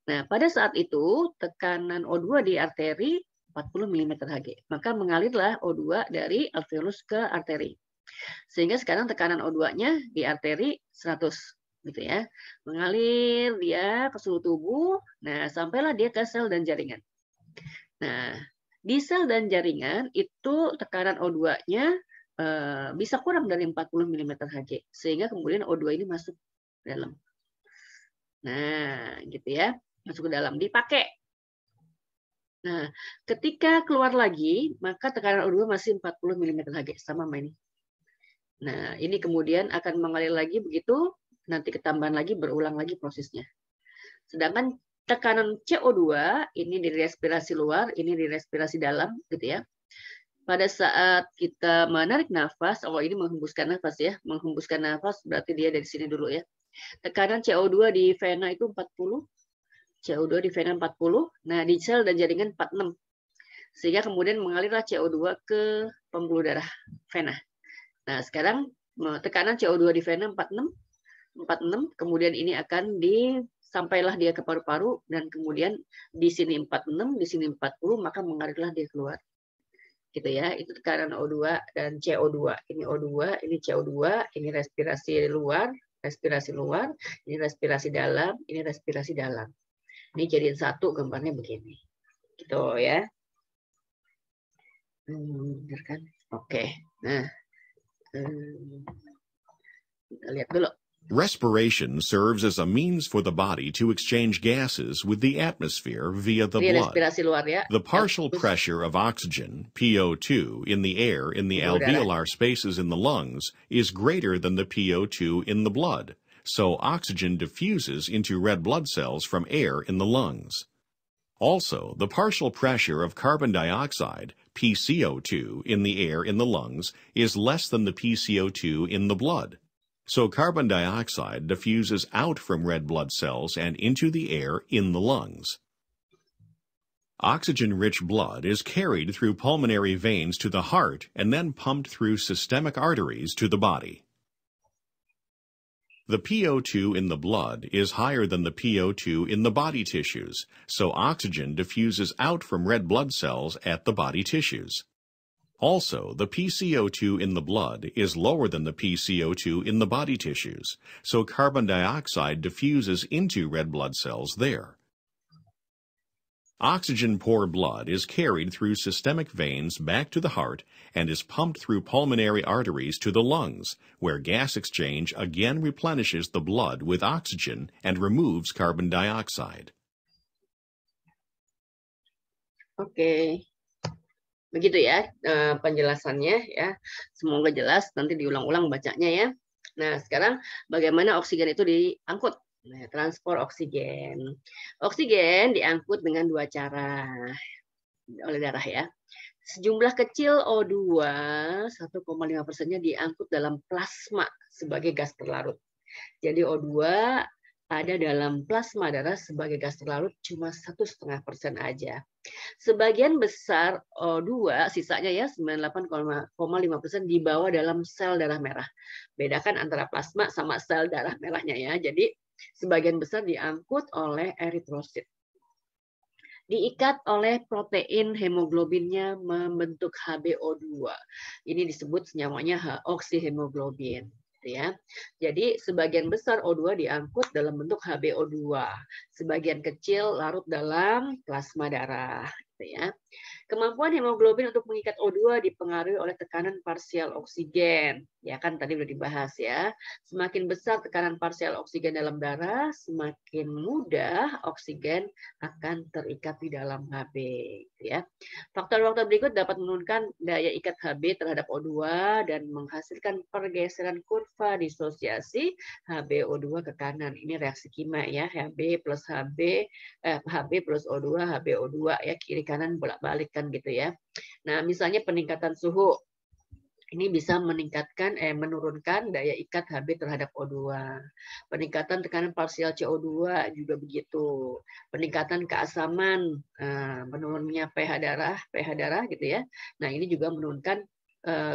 Nah, pada saat itu tekanan O2 di arteri 40 mm Hg. Maka mengalirlah O2 dari alveolus ke arteri. Sehingga sekarang tekanan O2-nya di arteri 100 gitu ya. Mengalir dia ke seluruh tubuh. Nah, sampailah dia ke sel dan jaringan. Nah, di sel dan jaringan itu tekanan O2-nya bisa kurang dari 40 mm Hg. Sehingga kemudian O2 ini masuk dalam. Nah, gitu ya. Masuk ke dalam, dipakai. Nah, ketika keluar lagi, maka tekanan O2 masih 40 mm Hg, sama ini. Nah, ini kemudian akan mengalir lagi begitu, nanti ketambahan lagi, berulang lagi prosesnya. Sedangkan tekanan CO2, ini di respirasi luar, ini di respirasi dalam, gitu ya. Pada saat kita menarik nafas, oh ini menghembuskan nafas ya, menghembuskan nafas berarti dia dari sini dulu ya. Tekanan CO2 di vena itu 40, CO2 di vena 40, nah di sel dan jaringan 46. Sehingga kemudian mengalirlah CO2 ke pembuluh darah vena. Nah, sekarang tekanan CO2 di vena 46, kemudian ini akan sampailah dia ke paru-paru, dan kemudian di sini 46, di sini 40, maka mengalirlah dia keluar. Gitu ya, itu tekanan O2 dan CO2. Ini O2, ini CO2, ini respirasi luar, ini respirasi dalam, ini respirasi dalam. Ini jadiin satu, gambarnya begini. Gitu ya. Benar kan? Oke. Nah, kita lihat dulu. Respiration serves as a means for the body to exchange gases with the atmosphere via the blood. Respirasi luar ya. The partial pressure of oxygen, PO2, in the air in the alveolar spaces in the lungs is greater than the PO2 in the blood, so oxygen diffuses into red blood cells from air in the lungs. Also, the partial pressure of carbon dioxide, PCO2, in the air in the lungs is less than the PCO2 in the blood. So carbon dioxide diffuses out from red blood cells and into the air in the lungs. Oxygen-rich blood is carried through pulmonary veins to the heart and then pumped through systemic arteries to the body. The PO2 in the blood is higher than the PO2 in the body tissues, so oxygen diffuses out from red blood cells at the body tissues. Also, the PCO2 in the blood is lower than the PCO2 in the body tissues, so carbon dioxide diffuses into red blood cells there. Oxygen-poor blood is carried through systemic veins back to the heart and is pumped through pulmonary arteries to the lungs, where gas exchange again replenishes the blood with oxygen and removes carbon dioxide. Oke. Begitu ya penjelasannya ya. Semoga jelas, nanti diulang-ulang bacanya ya. Nah, sekarang bagaimana oksigen itu diangkut? Nah, transport oksigen. Oksigen diangkut dengan dua cara oleh darah ya. Sejumlah kecil O2, 1,5%-nya diangkut dalam plasma sebagai gas terlarut. Jadi O2 ada dalam plasma darah sebagai gas terlarut cuma 1,5% aja. Sebagian besar O2, sisanya ya 98,5% dibawa dalam sel darah merah. Bedakan antara plasma sama sel darah merahnya ya. Jadi sebagian besar diangkut oleh eritrosit. Diikat oleh protein hemoglobinnya membentuk HbO2. Ini disebut senyawanya oksihemoglobin. Ya. Jadi sebagian besar O2 diangkut dalam bentuk HbO2. Sebagian kecil larut dalam plasma darah. Ya. Kemampuan hemoglobin untuk mengikat O2 dipengaruhi oleh tekanan parsial oksigen. Ya kan tadi udah dibahas ya. Semakin besar tekanan parsial oksigen dalam darah, semakin mudah oksigen akan terikat di dalam Hb. Ya. Faktor-faktor berikut dapat menurunkan daya ikat Hb terhadap O2 dan menghasilkan pergeseran kurva disosiasi HbO2 ke kanan. Ini reaksi kimia ya, Hb plus Hb plus O2, HbO2 ya, kiri kanan bolak-balik kan gitu ya. Nah, misalnya peningkatan suhu ini bisa menurunkan daya ikat Hb terhadap O2. Peningkatan tekanan parsial CO2 juga begitu. Peningkatan keasaman, menurunnya pH darah gitu ya. Nah, ini juga menurunkan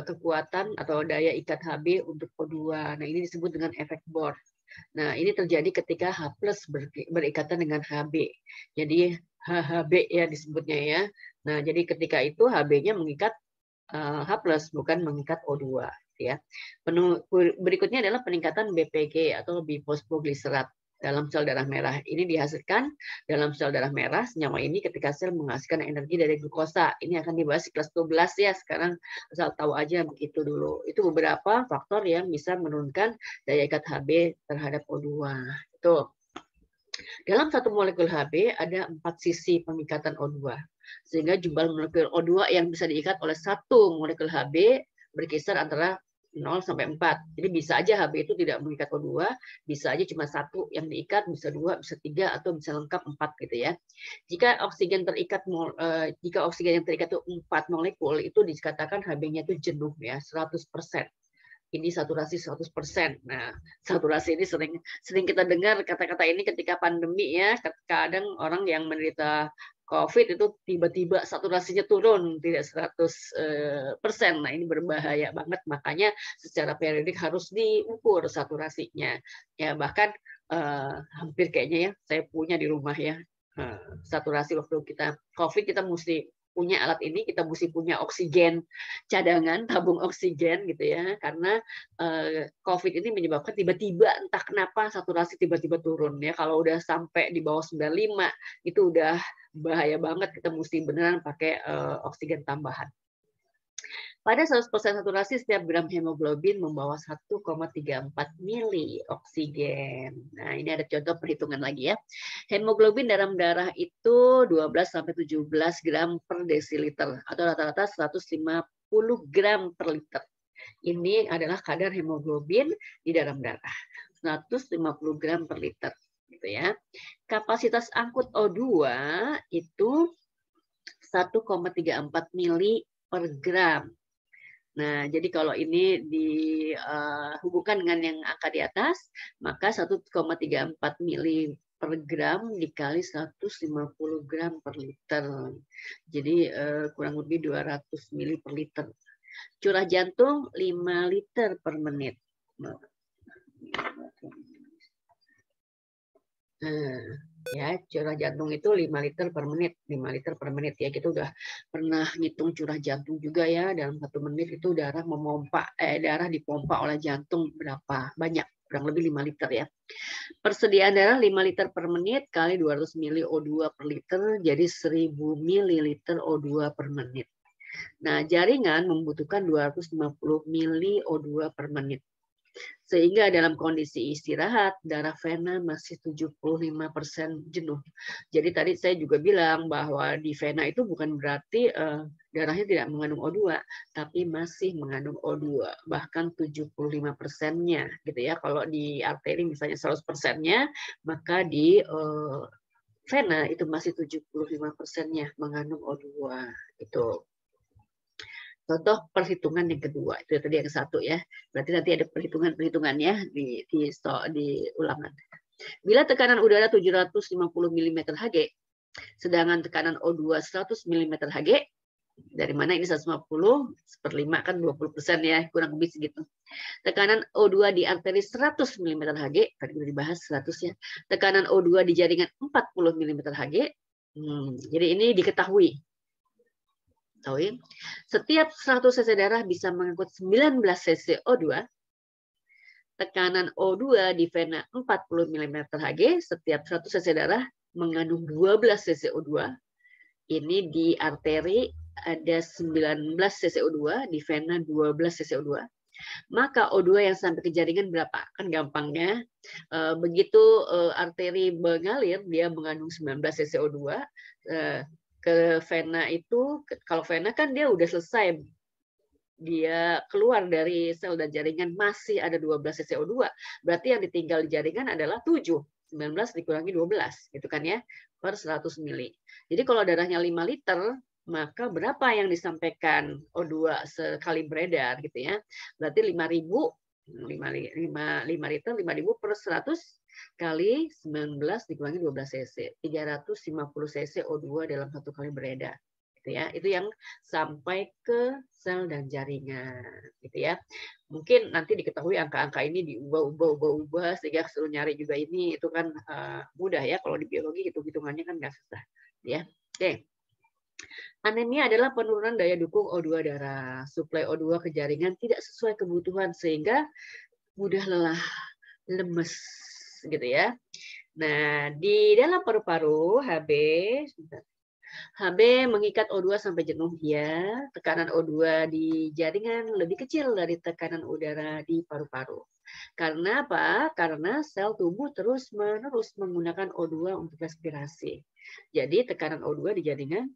kekuatan atau daya ikat Hb untuk O2. Nah, ini disebut dengan efek Bohr. Nah, ini terjadi ketika H+ berikatan dengan Hb. Jadi HHB ya disebutnya ya. Nah, jadi ketika itu Hb-nya mengikat H+, bukan mengikat O2 ya. Berikutnya adalah peningkatan BPG atau bifosfogliserat. dalam sel darah merah. Ini dihasilkan dalam sel darah merah senyawa ini ketika sel menghasilkan energi dari glukosa. Ini akan dibahas di kelas 12 ya. Sekarang asal tahu aja begitu dulu. Itu beberapa faktor yang bisa menurunkan daya ikat Hb terhadap O2. Itu. Dalam satu molekul Hb ada 4 sisi pengikatan O2. Sehingga jumlah molekul O2 yang bisa diikat oleh satu molekul Hb berkisar antara 0 sampai 4. Jadi bisa aja Hb itu tidak mengikat O2, bisa aja cuma satu yang diikat, bisa 2, bisa 3, atau bisa lengkap 4 gitu ya. Jika oksigen yang terikat itu 4 molekul, itu dikatakan Hb-nya itu jenuh ya, 100%. Ini saturasi 100%. Nah, saturasi ini sering kita dengar kata-kata ini ketika pandemi ya. Kadang orang yang menderita COVID itu tiba-tiba saturasinya turun tidak 100%. Nah, ini berbahaya banget, makanya secara periodik harus diukur saturasinya. Ya, bahkan hampir kayaknya ya saya punya di rumah ya. Saturasi waktu kita COVID kita mesti punya alat ini, kita mesti punya oksigen cadangan, tabung oksigen gitu ya, karena COVID ini menyebabkan tiba-tiba entah kenapa saturasi tiba-tiba turun ya. Kalau udah sampai di bawah 95 itu udah bahaya banget, kita mesti beneran pakai oksigen tambahan. Pada 100% saturasi, setiap gram hemoglobin membawa 1,34 mili oksigen. Nah, ini ada contoh perhitungan lagi ya. Hemoglobin dalam darah itu 12-17 gram per desiliter, atau rata-rata 150 gram per liter. Ini adalah kadar hemoglobin di dalam darah, 150 gram per liter. Gitu ya. Kapasitas angkut O2 itu 1,34 mili per gram. Nah, jadi kalau ini dihubungkan dengan yang angka di atas, maka 1,34 mili per gram dikali 150 gram per liter. Jadi kurang lebih 200 mili per liter. Curah jantung 5 liter per menit. Ya, curah jantung itu 5 liter per menit, 5 liter per menit ya. Kita udah pernah ngitung curah jantung juga ya, dalam 1 menit itu darah dipompa oleh jantung berapa banyak, kurang lebih 5 liter ya. Persediaan darah 5 liter per menit kali 200 mili O2 per liter, jadi 1000 mililiter O2 per menit. Nah, jaringan membutuhkan 250 mili O2 per menit. Sehingga dalam kondisi istirahat, darah vena masih 75% jenuh. Jadi tadi saya juga bilang bahwa di vena itu bukan berarti darahnya tidak mengandung O2, tapi masih mengandung O2, bahkan 75%-nya gitu ya. Kalau di arteri misalnya 100%-nya, maka di vena itu masih 75%-nya mengandung O2 gitu. Contoh perhitungan yang kedua, itu tadi yang satu ya. Berarti nanti ada perhitungannya di ulangan. Bila tekanan udara 750 mm Hg, sedangkan tekanan O2 100 mm Hg, dari mana ini 150 per 5 kan 20% ya, kurang lebih segitu. Tekanan O2 di arteri 100 mm Hg, tadi sudah dibahas 100 ya. Tekanan O2 di jaringan 40 mm Hg. Jadi ini diketahui. Setiap 100 cc darah bisa mengangkut 19 cc O2. Tekanan O2 di vena 40 mm Hg, setiap 100 cc darah mengandung 12 cc O2. Ini di arteri ada 19 cc O2, di vena 12 cc O2. Maka O2 yang sampai ke jaringan berapa? Kan gampangnya, begitu arteri mengalir, dia mengandung 19 cc O2, ke vena itu, kalau vena kan dia udah selesai, dia keluar dari sel dan jaringan masih ada 12 cc O2, berarti yang ditinggal di jaringan adalah 7, 19 dikurangi 12 gitu kan ya, per 100 mili. Jadi kalau darahnya 5 liter, maka berapa yang disampaikan O2 sekali beredar gitu ya, berarti 5.000 liter 5.000 per 100 kali 19 dikurangi 12 cc, 350 cc O2 dalam satu kali beredar. Gitu ya. Itu yang sampai ke sel dan jaringan. Gitu ya. Mungkin nanti diketahui angka-angka ini diubah sehingga suruh nyari juga ini itu kan mudah ya, kalau di biologi hitung-hitungannya kan nggak susah. Ya. Oke. Anemia adalah penurunan daya dukung O2 darah. Suplai O2 ke jaringan tidak sesuai kebutuhan sehingga mudah lelah, lemes gitu ya. Nah, di dalam paru-paru HB mengikat O2 sampai jenuh ya. Tekanan O2 di jaringan lebih kecil dari tekanan udara di paru-paru. Karena apa? Karena sel tubuh terus-menerus menggunakan O2 untuk respirasi. Jadi tekanan O2 di jaringan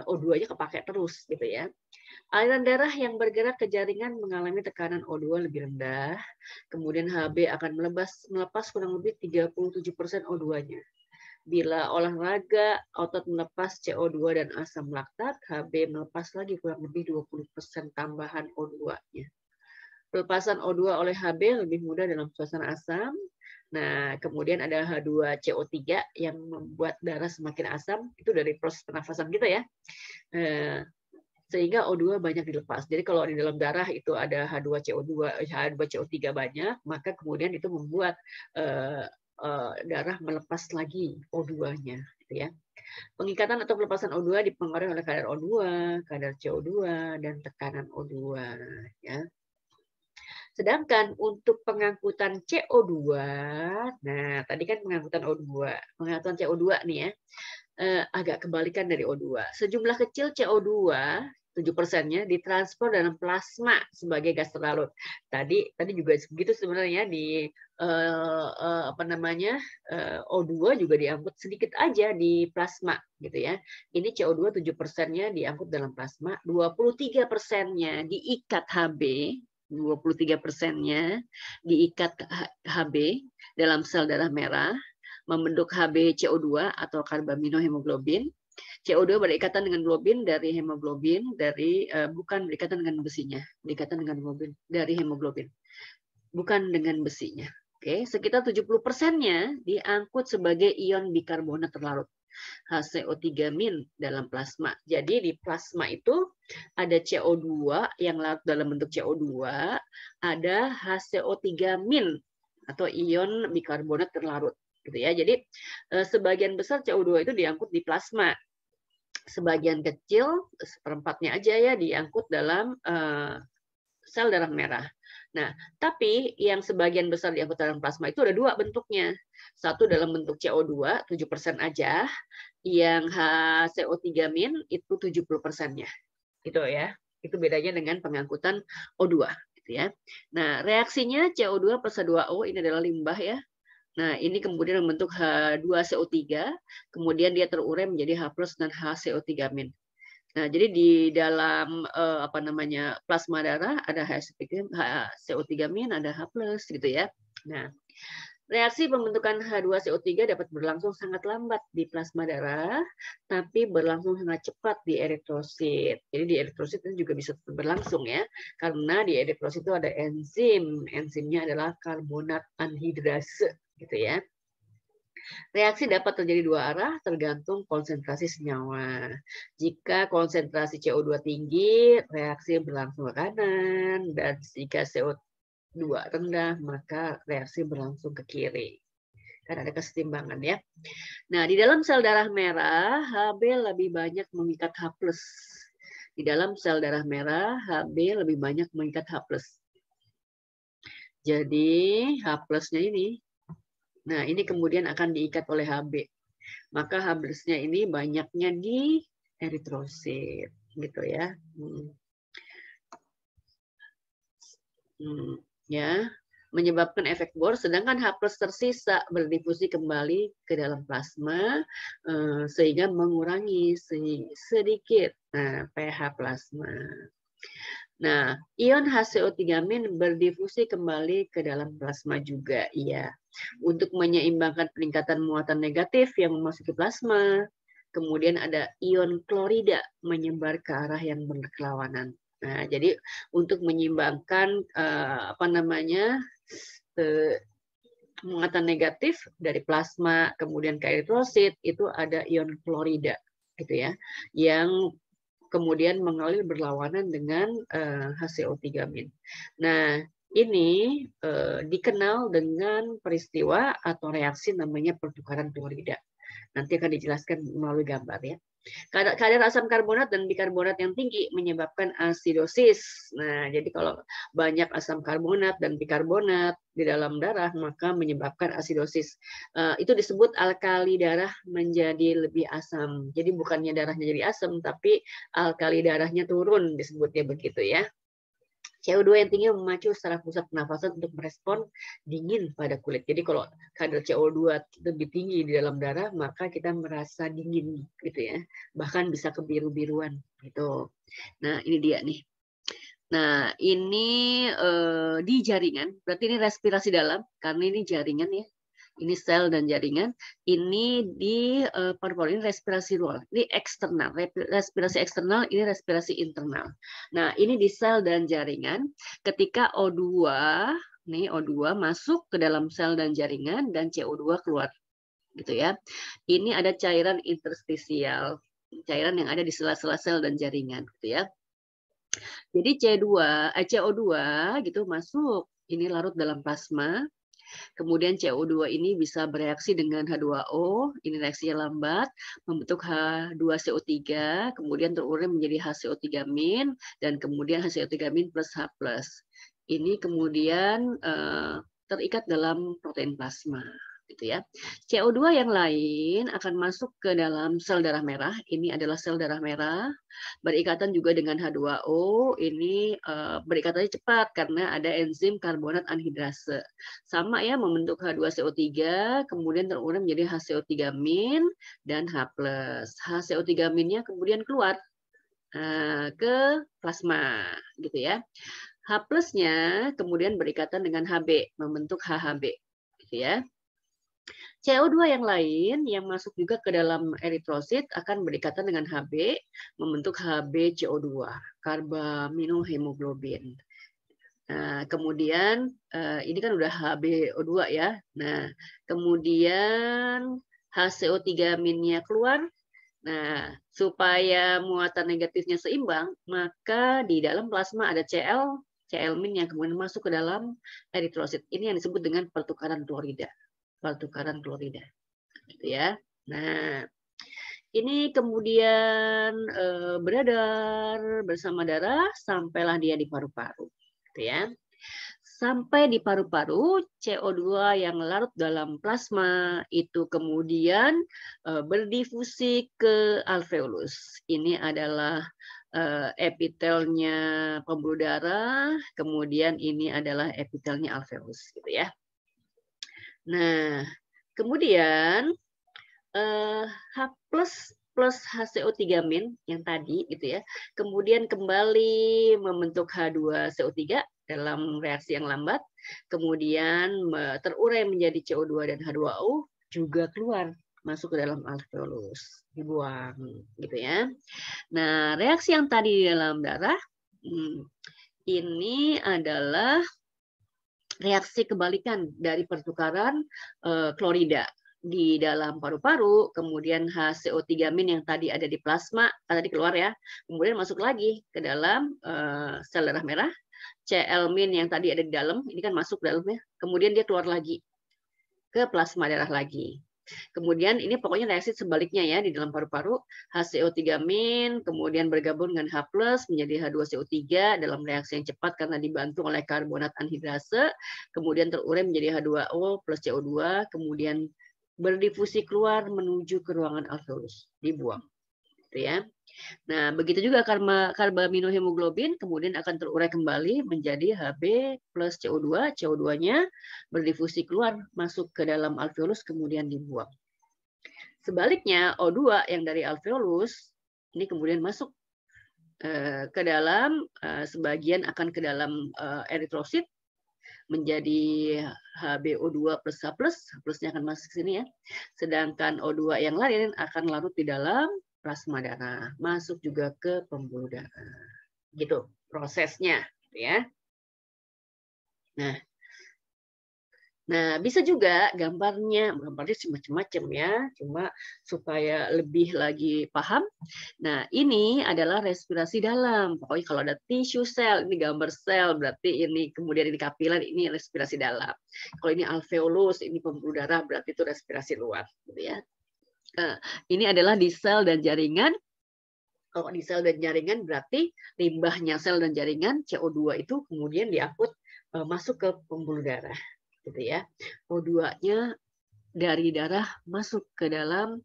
O2-nya kepake terus gitu ya. Aliran darah yang bergerak ke jaringan mengalami tekanan O2 lebih rendah, kemudian HB akan melepas kurang lebih 37% O2-nya. Bila olahraga, otot melepas CO2 dan asam laktat, HB melepas lagi kurang lebih 20% tambahan O2-nya. Pelepasan O2 oleh HB lebih mudah dalam suasana asam. Nah, kemudian ada H2CO3 yang membuat darah semakin asam, itu dari proses pernafasan kita ya. Sehingga O2 banyak dilepas. Jadi kalau di dalam darah itu ada H2CO2, H2CO3 banyak, maka kemudian itu membuat darah melepas lagi O2-nya, gitu ya. Pengikatan atau pelepasan O2 dipengaruhi oleh kadar O2, kadar CO2, dan tekanan O2, ya. Sedangkan untuk pengangkutan CO2, nah tadi kan pengangkutan O2, pengangkutan CO2 nih ya, agak kebalikan dari O2. Sejumlah kecil CO2, 7%-nya ditransfer dalam plasma sebagai gas terlarut. Tadi juga begitu sebenarnya di O2 juga diangkut sedikit aja di plasma gitu ya. Ini CO2 7%-nya diangkut dalam plasma, 23%-nya diikat HB, 23%-nya diikat HB dalam sel darah merah, membentuk HbCO2 atau karbaminohemoglobin. CO2 berikatan dengan globin dari hemoglobin, bukan berikatan dengan besinya, berikatan dengan globin dari hemoglobin, bukan dengan besinya. Oke, sekitar 70%-nya diangkut sebagai ion bikarbonat terlarut, HCO3- dalam plasma. Jadi di plasma itu ada CO2 yang larut dalam bentuk CO2, ada HCO3- atau ion bikarbonat terlarut. Gitu ya. Jadi sebagian besar CO2 itu diangkut di plasma. Sebagian kecil, seperempatnya aja ya, diangkut dalam sel darah merah. Nah, tapi yang sebagian besar diangkut dalam plasma itu ada dua bentuknya. Satu dalam bentuk CO2, 7% aja. Yang HCO3- itu 70%-nya. Gitu ya. Itu bedanya dengan pengangkutan O2. Gitu ya. Nah, reaksinya CO2 plus H2O ini adalah limbah ya. Nah, ini kemudian membentuk H2CO3, kemudian dia terurai menjadi H+ dan HCO3-. Nah, jadi di dalam plasma darah ada HCO3-, ada H+, gitu ya. Nah, reaksi pembentukan H2CO3 dapat berlangsung sangat lambat di plasma darah, tapi berlangsung sangat cepat di eritrosit. Jadi di eritrosit itu juga bisa berlangsung ya, karena di eritrosit itu ada enzim. Enzimnya adalah karbonat anhidrase, gitu ya. Reaksi dapat terjadi dua arah tergantung konsentrasi senyawa. Jika konsentrasi CO2 tinggi, reaksi berlangsung ke kanan, dan jika CO2 rendah, maka reaksi berlangsung ke kiri. Kan ada kesetimbangan ya. Nah, di dalam sel darah merah, Hb lebih banyak mengikat H+. Di dalam sel darah merah, Hb lebih banyak mengikat H+. Jadi H+-nya ini, nah ini kemudian akan diikat oleh Hb. Maka H+-nya ini banyaknya di eritrosit, gitu ya. Ya, menyebabkan efek Bohr, sedangkan H+ tersisa berdifusi kembali ke dalam plasma sehingga mengurangi sedikit pH plasma. Nah, ion HCO3- berdifusi kembali ke dalam plasma juga, iya. Untuk menyeimbangkan peningkatan muatan negatif yang memasuki plasma. Kemudian ada ion klorida menyebar ke arah yang berlawanan. Nah, jadi untuk menyeimbangkan muatan negatif dari plasma kemudian ke eritrosit itu ada ion klorida, gitu ya, yang kemudian mengalir berlawanan dengan HCO3-. Nah, ini dikenal dengan peristiwa atau reaksi namanya pertukaran klorida. Nanti akan dijelaskan melalui gambar ya. Kadar asam karbonat dan bikarbonat yang tinggi menyebabkan asidosis. Nah, jadi kalau banyak asam karbonat dan bikarbonat di dalam darah, maka menyebabkan asidosis. Itu disebut alkali darah menjadi lebih asam. Jadi bukannya darahnya jadi asam, tapi alkali darahnya turun, disebutnya begitu ya. CO2 yang tinggi memacu saraf pusat pernafasan untuk merespon dingin pada kulit. Jadi kalau kadar CO2 lebih tinggi di dalam darah, maka kita merasa dingin gitu ya. Bahkan bisa kebiru-biruan gitu. Nah, ini dia nih. Nah, ini di jaringan, berarti ini respirasi dalam karena ini jaringan ya. Ini sel dan jaringan, ini di paru-paru, ini respirasi luar, ini eksternal, respirasi eksternal, ini respirasi internal. Nah, ini di sel dan jaringan, ketika O2, nih O2 masuk ke dalam sel dan jaringan dan CO2 keluar, gitu ya. Ini ada cairan interstisial, cairan yang ada di sela-sela sel dan jaringan, gitu ya. Jadi CO2 gitu masuk, ini larut dalam plasma. Kemudian CO2 ini bisa bereaksi dengan H2O, ini reaksinya lambat, membentuk H2CO3, kemudian terurai menjadi HCO3-, dan kemudian HCO3- plus H+. Ini kemudian terikat dalam protein plasma. Gitu ya. CO2 yang lain akan masuk ke dalam sel darah merah. Ini adalah sel darah merah. Berikatan juga dengan H2O. Ini berikatannya cepat karena ada enzim karbonat anhidrase. Sama ya, membentuk H2CO3, kemudian terurai menjadi HCO3- dan H+. HCO3-nya kemudian keluar ke plasma. Gitu ya. H+-nya kemudian berikatan dengan Hb, membentuk HHB. Gitu ya. CO2 yang lain yang masuk juga ke dalam eritrosit akan berikatan dengan Hb, membentuk HbCO2, karbaminohemoglobin. Nah, kemudian ini kan udah HbO2 ya. Nah, kemudian HCO3-nya keluar. Nah, supaya muatan negatifnya seimbang, maka di dalam plasma ada Cl yang kemudian masuk ke dalam eritrosit. Ini yang disebut dengan pertukaran klorida. Pertukaran klorida. Gitu ya. Nah, ini kemudian beredar bersama darah sampailah dia di paru-paru. Gitu ya. Sampai di paru-paru, CO2 yang larut dalam plasma itu kemudian berdifusi ke alveolus. Ini adalah epitelnya pembuluh darah, kemudian ini adalah epitelnya alveolus, gitu ya. Nah, kemudian H plus HCO3- yang tadi gitu ya, kemudian kembali membentuk H2CO3 dalam reaksi yang lambat, kemudian terurai menjadi CO2 dan H2O, juga keluar masuk ke dalam alveolus, dibuang gitu ya. Nah, reaksi yang tadi di dalam darah ini adalah reaksi kebalikan dari pertukaran klorida di dalam paru-paru, kemudian HCO3- yang tadi ada di plasma, tadi keluar ya, kemudian masuk lagi ke dalam sel darah merah, Cl- yang tadi ada di dalam, ini kan masuk dalamnya, kemudian dia keluar lagi ke plasma darah lagi. Kemudian ini pokoknya reaksi sebaliknya ya di dalam paru-paru, HCO3- kemudian bergabung dengan H+ menjadi H2CO3 dalam reaksi yang cepat karena dibantu oleh karbonat anhidrase, kemudian terurai menjadi H2O plus CO2, kemudian berdifusi keluar menuju ke ruangan alveolus, dibuang. Gitu ya. Nah, begitu juga karbaminohemoglobin kemudian akan terurai kembali menjadi Hb plus CO2. CO2-nya berdifusi keluar masuk ke dalam alveolus kemudian dibuang. Sebaliknya, O2 yang dari alveolus ini kemudian masuk ke dalam, sebagian akan ke dalam eritrosit menjadi HBO2 plus H+, plusnya akan masuk ke sini ya. Sedangkan O2 yang lain akan larut di dalam plasma darah, masuk juga ke pembuluh darah. Gitu prosesnya ya. Nah, bisa juga gambarnya macam-macam ya, cuma supaya lebih lagi paham. Nah, ini adalah respirasi dalam. Pokoknya kalau ada tisu sel, ini gambar sel, berarti ini kemudian ini kapiler, ini respirasi dalam. Kalau ini alveolus, ini pembuluh darah, berarti itu respirasi luar, gitu ya. Ini adalah di sel dan jaringan. Kalau di sel dan jaringan berarti limbahnya sel dan jaringan CO2 itu kemudian diangkut masuk ke pembuluh darah, gitu ya. O2-nya dari darah masuk ke dalam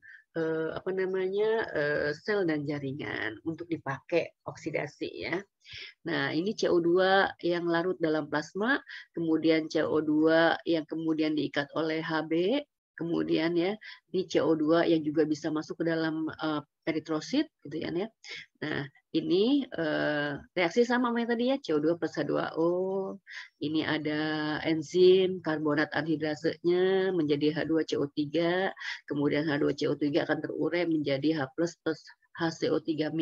sel dan jaringan untuk dipakai oksidasi ya. Nah, ini CO2 yang larut dalam plasma, kemudian CO2 yang kemudian diikat oleh Hb, kemudian ya ini CO2 yang juga bisa masuk ke dalam eritrosit gitu ya. Nah, ini reaksi sama yang tadi ya, CO2 plus H2O. Ini ada enzim karbonat anhidrasenya menjadi H2CO3, kemudian H2CO3 akan terurai menjadi H+ plus HCO3-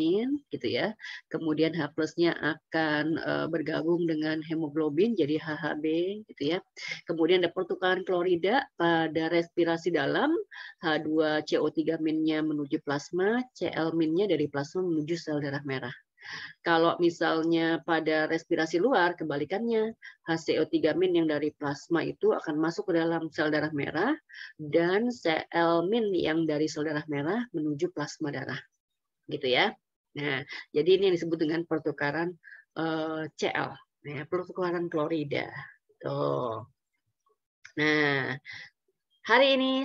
gitu ya. Kemudian H plusnya akan bergabung dengan hemoglobin jadi HHB gitu ya. Kemudian ada pertukaran klorida pada respirasi dalam, H2CO3- menuju plasma, Cl- dari plasma menuju sel darah merah. Kalau misalnya pada respirasi luar, kebalikannya, HCO3- yang dari plasma itu akan masuk ke dalam sel darah merah, dan Cl- yang dari sel darah merah menuju plasma darah. Gitu ya. Nah, jadi ini yang disebut dengan pertukaran Cl, ya, pertukaran klorida. Tuh. Nah, hari ini